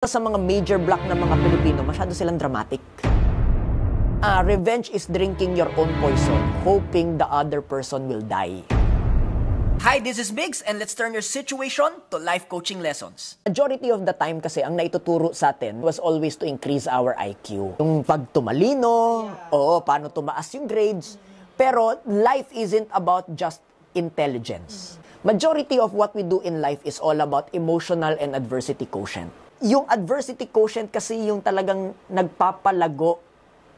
Sa mga major block ng mga Pilipino, masyado silang dramatic. Revenge is drinking your own poison, hoping the other person will die. Hi, this is Biggs, and let's turn your situation to life coaching lessons. Majority of the time kasi, ang naituturo sa atin was always to increase our IQ. Yung pagtumalino, paano tumaas yung grades. Pero life isn't about just intelligence. Majority of what we do in life is all about emotional and adversity quotient. Yung adversity quotient kasi yung talagang nagpapalago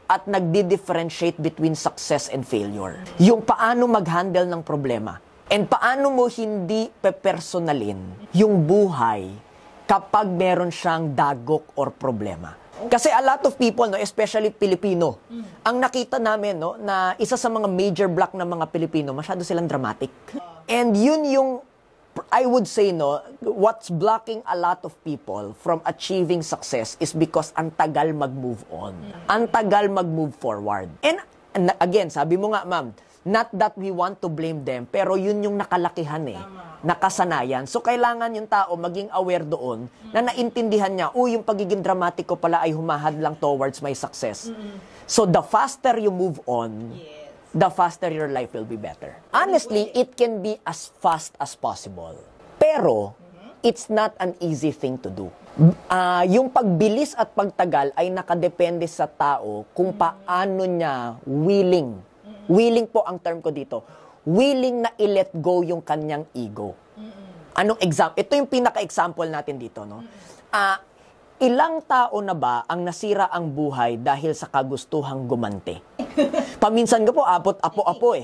at nagdi-differentiate between success and failure. Yung paano mag-handle ng problema. And paano mo hindi pepersonalin yung buhay kapag meron siyang dagok or problema. Kasi a lot of people, no, especially Pilipino, ang nakita namin, no, na isa sa mga major block ng mga Pilipino, masyado silang dramatic. And yun yung I would say, no, what's blocking a lot of people from achieving success is because ang tagal mag-move on. Ang tagal mag-move forward. And again, sabi mo nga, ma'am, not that we want to blame them, pero yun yung nakalakihan nakasanayan. So, kailangan yung tao maging aware doon na naintindihan niya, yung pagiging dramatic ko pala ay humahad lang towards my success. So, the faster you move on, the faster your life will be better. Honestly, it can be as fast as possible. Pero, it's not an easy thing to do. Yung pagbilis at pagtagal ay nakadepende sa tao kung paano niya willing. Willing po ang term ko dito. Willing na i-let go yung kanyang ego. Anong example? Ito yung pinaka-example natin dito, no? Ilang tao na ba ang nasira ang buhay dahil sa kagustuhang gumante? Paminsan ko po, abot apo-apo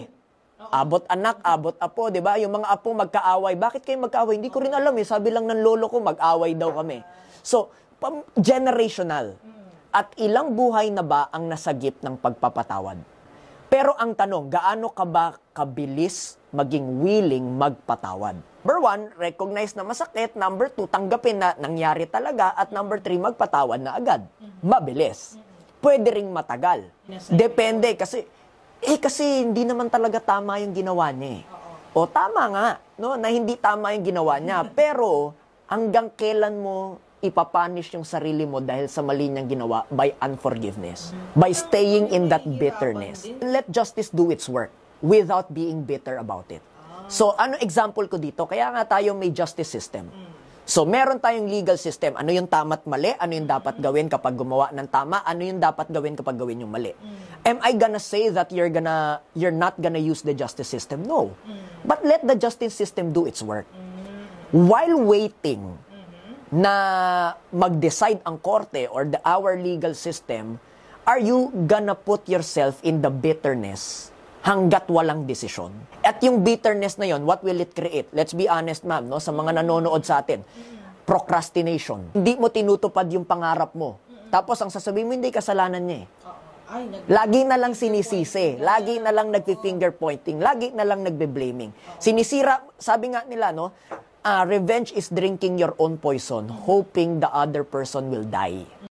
Abot anak, abot apo, di ba? Yung mga apo magkaaway. Bakit kayo magkaaway? Hindi ko rin alam Sabi lang ng lolo ko, mag-away daw kami. So, generational. At ilang buhay na ba ang nasagip ng pagpapatawad? Pero ang tanong, gaano ka ba kabilis maging willing magpatawad? Number 1, recognize na masakit. Number 2, tanggapin na nangyari talaga. At number 3, magpatawad na agad. Mabilis. Pwede ring matagal. Depende kasi hindi naman talaga tama yung ginawa niya. O tama nga, no, na hindi tama yung ginawa niya. Pero hanggang kailan mo ipapunish yung sarili mo dahil sa mali niyang ginawa? By unforgiveness. By staying in that bitterness. Let justice do its work without being bitter about it. So, ano example ko dito? Kaya nga tayo may justice system. So, meron tayong legal system. Ano yung tama at mali? Ano yung dapat gawin kapag gumawa ng tama? Ano yung dapat gawin kapag gawin yung mali? Am I gonna say that you're not gonna use the justice system? No. But let the justice system do its work. While waiting na mag-decide ang korte or our legal system, are you gonna put yourself in the bitterness hanggat walang desisyon? At yung bitterness na yon, what will it create? Let's be honest, ma'am, no, sa mga nanonood sa atin. Procrastination. Hindi mo tinutupad yung pangarap mo. Tapos ang sasabihin mo, hindi kasalanan niya Lagi na lang sinisisi. Lagi na lang nagpi-finger pointing. Lagi na lang nagbe-blaming. Sinisira, sabi nga nila, no, revenge is drinking your own poison, hoping the other person will die.